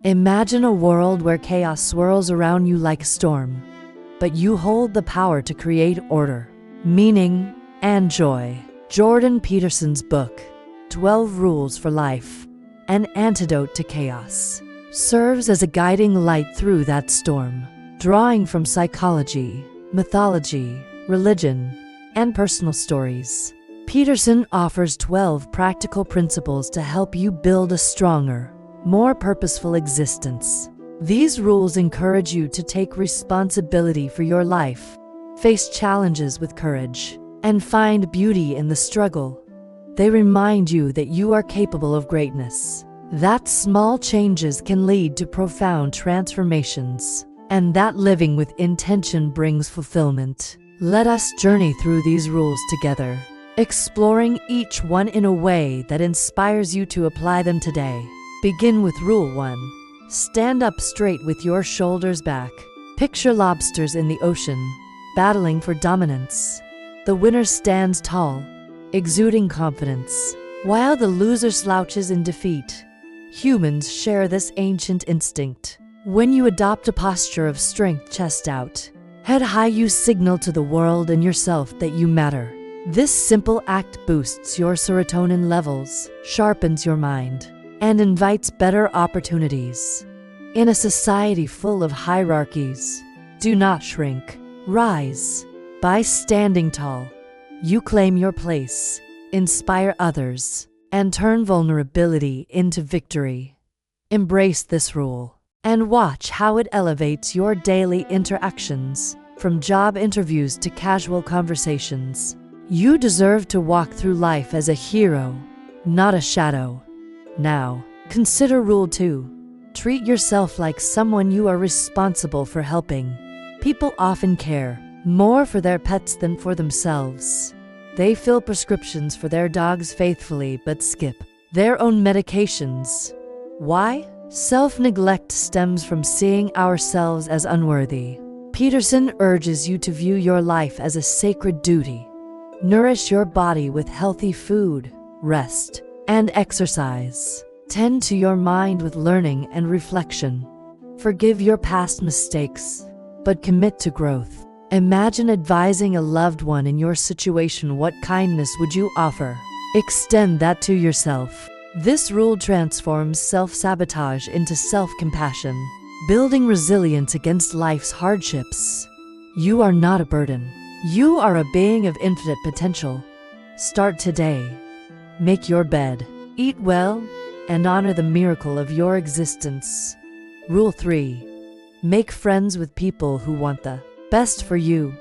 Imagine a world where chaos swirls around you like a storm, but you hold the power to create order, meaning, and joy. Jordan Peterson's book, 12 Rules for Life, An Antidote to Chaos, serves as a guiding light through that storm. Drawing from psychology, mythology, religion, and personal stories, Peterson offers 12 practical principles to help you build a stronger, more purposeful existence. These rules encourage you to take responsibility for your life, face challenges with courage, and find beauty in the struggle. They remind you that you are capable of greatness, that small changes can lead to profound transformations, and that living with intention brings fulfillment. Let us journey through these rules together, exploring each one in a way that inspires you to apply them today. Begin with Rule 1. Stand up straight with your shoulders back. Picture lobsters in the ocean, battling for dominance. The winner stands tall, exuding confidence, while the loser slouches in defeat. Humans share this ancient instinct. When you adopt a posture of strength, chest out, head high, you signal to the world and yourself that you matter. This simple act boosts your serotonin levels, sharpens your mind, and invites better opportunities. In a society full of hierarchies, do not shrink. Rise. By standing tall, you claim your place, inspire others, and turn vulnerability into victory. Embrace this rule, and watch how it elevates your daily interactions, from job interviews to casual conversations. You deserve to walk through life as a hero, not a shadow. Now, consider Rule 2. Treat yourself like someone you are responsible for helping. People often care more for their pets than for themselves. They fill prescriptions for their dogs faithfully but skip their own medications. Why? Self-neglect stems from seeing ourselves as unworthy. Peterson urges you to view your life as a sacred duty. Nourish your body with healthy food, rest, and exercise. Tend to your mind with learning and reflection. Forgive your past mistakes, but commit to growth. Imagine advising a loved one in your situation. What kindness would you offer? Extend that to yourself. This rule transforms self-sabotage into self-compassion, building resilience against life's hardships. You are not a burden. You are a being of infinite potential. Start today. Make your bed, eat well, and honor the miracle of your existence. Rule 3. Make friends with people who want the best for you.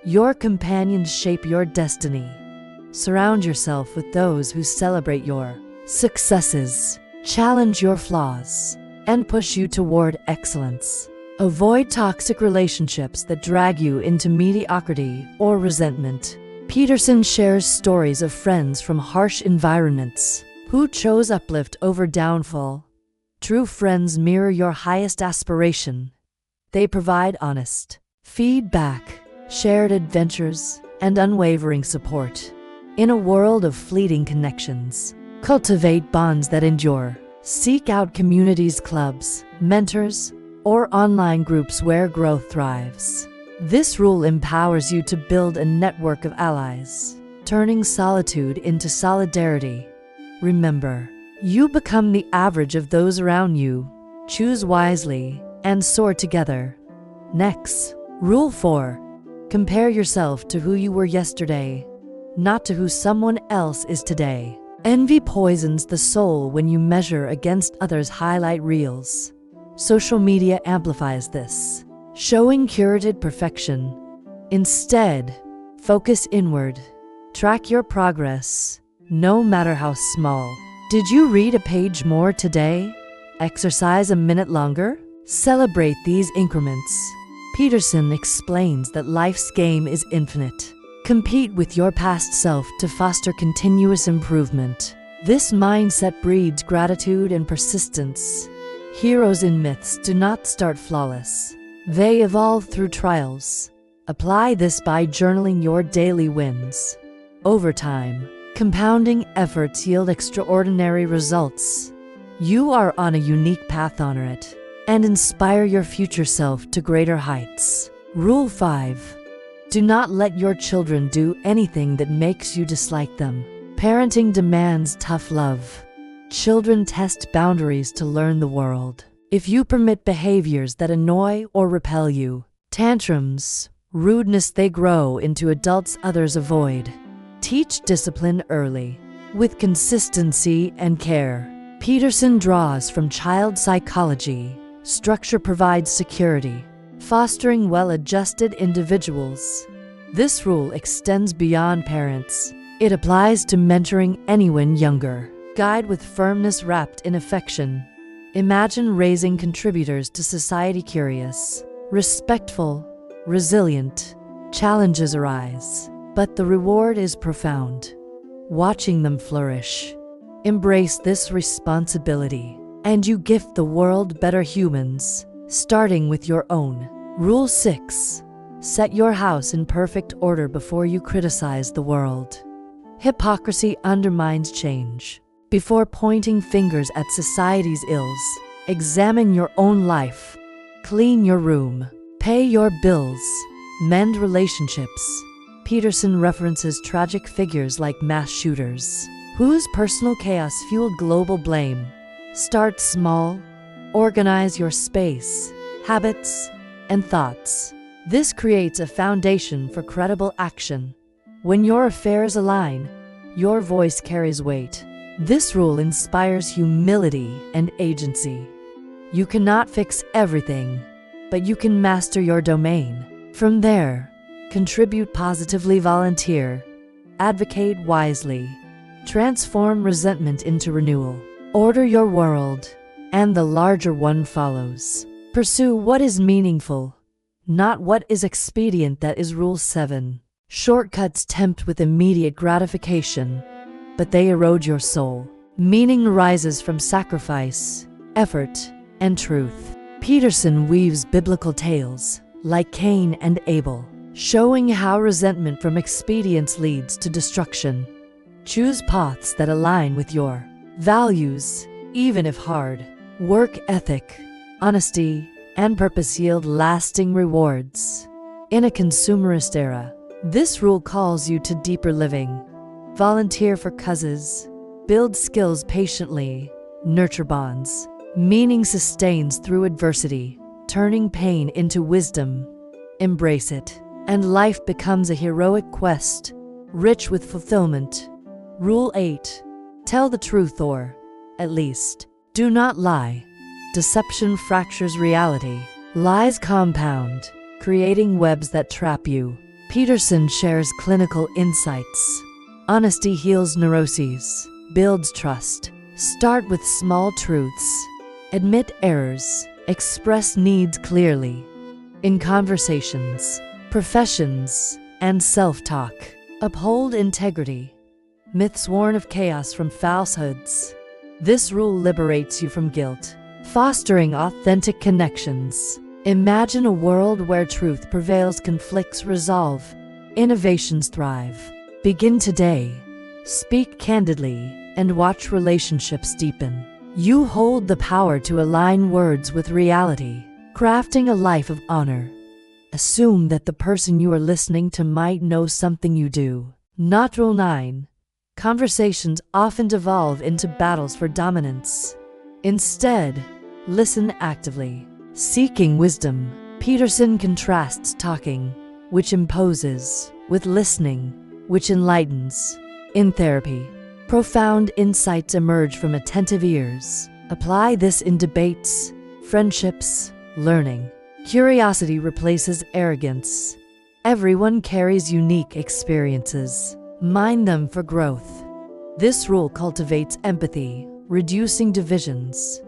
Your companions shape your destiny. Surround yourself with those who celebrate your successes, challenge your flaws, and push you toward excellence. Avoid toxic relationships that drag you into mediocrity or resentment. Peterson shares stories of friends from harsh environments who chose uplift over downfall. True friends mirror your highest aspiration. They provide honest feedback, shared adventures, and unwavering support. In a world of fleeting connections, cultivate bonds that endure. Seek out communities, clubs, mentors, or online groups where growth thrives. This rule empowers you to build a network of allies, turning solitude into solidarity. Remember, you become the average of those around you. Choose wisely and soar together. Next, Rule 4. Compare yourself to who you were yesterday, not to who someone else is today. Envy poisons the soul when you measure against others' highlight reels. Social media amplifies this, showing curated perfection. Instead, focus inward. Track your progress, no matter how small. Did you read a page more today? Exercise a minute longer? Celebrate these increments. Peterson explains that life's game is infinite. Compete with your past self to foster continuous improvement. This mindset breeds gratitude and persistence. Heroes in myths do not start flawless. They evolve through trials. Apply this by journaling your daily wins. Over time, compounding efforts yield extraordinary results. You are on a unique path, honor it, and inspire your future self to greater heights. Rule 5. Do not let your children do anything that makes you dislike them. Parenting demands tough love. Children test boundaries to learn the world. If you permit behaviors that annoy or repel you, tantrums, rudeness, they grow into adults others avoid. Teach discipline early, with consistency and care. Peterson draws from child psychology. Structure provides security, fostering well-adjusted individuals. This rule extends beyond parents. It applies to mentoring anyone younger. Guide with firmness wrapped in affection. Imagine raising contributors to society, curious, respectful, resilient. Challenges arise, but the reward is profound. Watching them flourish. Embrace this responsibility, and you gift the world better humans, starting with your own. Rule 6. Set your house in perfect order before you criticize the world. Hypocrisy undermines change. Before pointing fingers at society's ills, examine your own life. Clean your room, pay your bills, mend relationships. Peterson references tragic figures like mass shooters, whose personal chaos fueled global blame. Start small. Organize your space, habits, and thoughts. This creates a foundation for credible action. When your affairs align, your voice carries weight. This rule inspires humility and agency. You cannot fix everything, but you can master your domain. From there, contribute positively, volunteer, advocate wisely, transform resentment into renewal. Order your world, and the larger one follows. Pursue what is meaningful, not what is expedient. That is Rule 7. Shortcuts tempt with immediate gratification, but they erode your soul. Meaning arises from sacrifice, effort, and truth. Peterson weaves biblical tales, like Cain and Abel, showing how resentment from expedience leads to destruction. Choose paths that align with your values, even if hard. Work ethic, honesty, and purpose yield lasting rewards. In a consumerist era, this rule calls you to deeper living. Volunteer for causes, build skills patiently, nurture bonds. Meaning sustains through adversity, turning pain into wisdom. Embrace it, and life becomes a heroic quest, rich with fulfillment. Rule 8. Tell the truth, or, at least, do not lie. Deception fractures reality. Lies compound, creating webs that trap you. Peterson shares clinical insights. Honesty heals neuroses, builds trust. Start with small truths. Admit errors. Express needs clearly. In conversations, professions, and self-talk, uphold integrity. Myths warn of chaos from falsehoods. This rule liberates you from guilt, fostering authentic connections. Imagine a world where truth prevails, conflicts resolve, innovations thrive. Begin today. Speak candidly, and watch relationships deepen. You hold the power to align words with reality, crafting a life of honor. Assume that the person you are listening to might know something you do. Not Rule 9. Conversations often devolve into battles for dominance. Instead, listen actively, seeking wisdom. Peterson contrasts talking, which imposes, with listening, which enlightens. In therapy, profound insights emerge from attentive ears. Apply this in debates, friendships, learning. Curiosity replaces arrogance. Everyone carries unique experiences. Mine them for growth. This rule cultivates empathy, reducing divisions.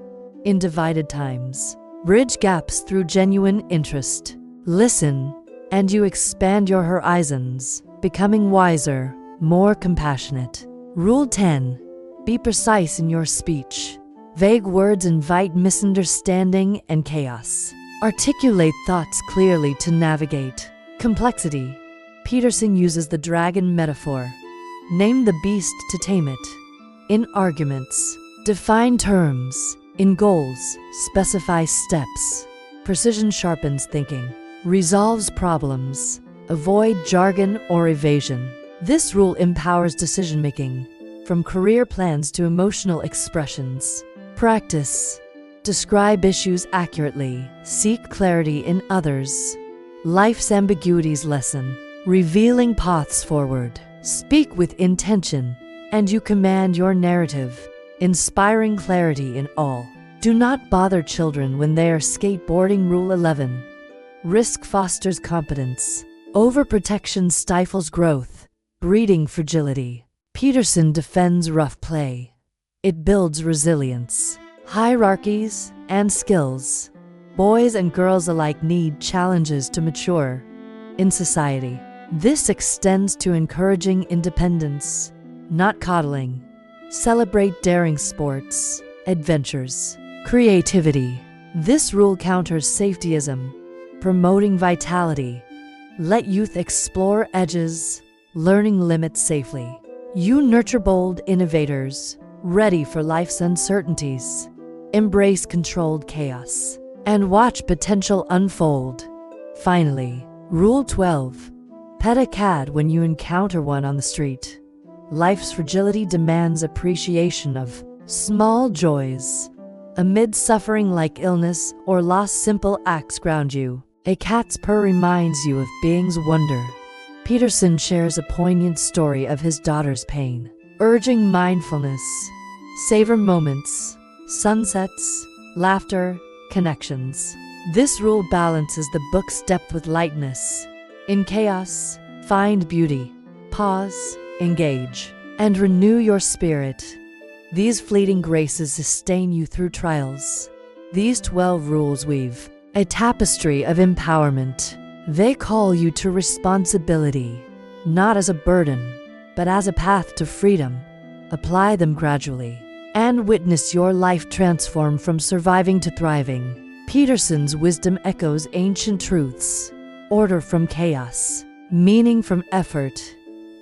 In divided times, bridge gaps through genuine interest. Listen, and you expand your horizons, becoming wiser, more compassionate. Rule 10. Be precise in your speech. Vague words invite misunderstanding and chaos. Articulate thoughts clearly to navigate complexity. Peterson uses the dragon metaphor. Name the beast to tame it. In arguments, Define terms. In goals, specify steps. Precision sharpens thinking, resolves problems. Avoid jargon or evasion. This rule empowers decision-making, from career plans to emotional expressions. Practice. Describe issues accurately. Seek clarity in others. Life's ambiguities lessen, revealing paths forward. Speak with intention, and you command your narrative, inspiring clarity in all. Do not bother children when they are skateboarding. Rule 11. Risk fosters competence. Overprotection stifles growth, breeding fragility. Peterson defends rough play. It builds resilience, hierarchies, and skills. Boys and girls alike need challenges to mature. In society, this extends to encouraging independence, not coddling. Celebrate daring sports, adventures, creativity. This rule counters safetyism, promoting vitality. Let youth explore edges, learning limits safely. You nurture bold innovators, ready for life's uncertainties. Embrace controlled chaos and watch potential unfold. Finally, Rule 12. Pet a cat when you encounter one on the street. Life's fragility demands appreciation of small joys. Amid suffering like illness or loss, simple acts ground you. A cat's purr reminds you of being's wonder. Peterson shares a poignant story of his daughter's pain, urging mindfulness. Savor moments, sunsets, laughter, connections. This rule balances the book's depth with lightness. In chaos, find beauty. Pause, engage, and renew your spirit. These fleeting graces sustain you through trials. These 12 rules weave a tapestry of empowerment. They call you to responsibility, not as a burden, but as a path to freedom. Apply them gradually, and witness your life transform from surviving to thriving. Peterson's wisdom echoes ancient truths. Order from chaos, meaning from effort.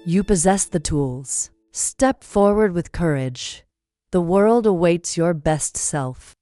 You possess the tools. Step forward with courage. The world awaits your best self.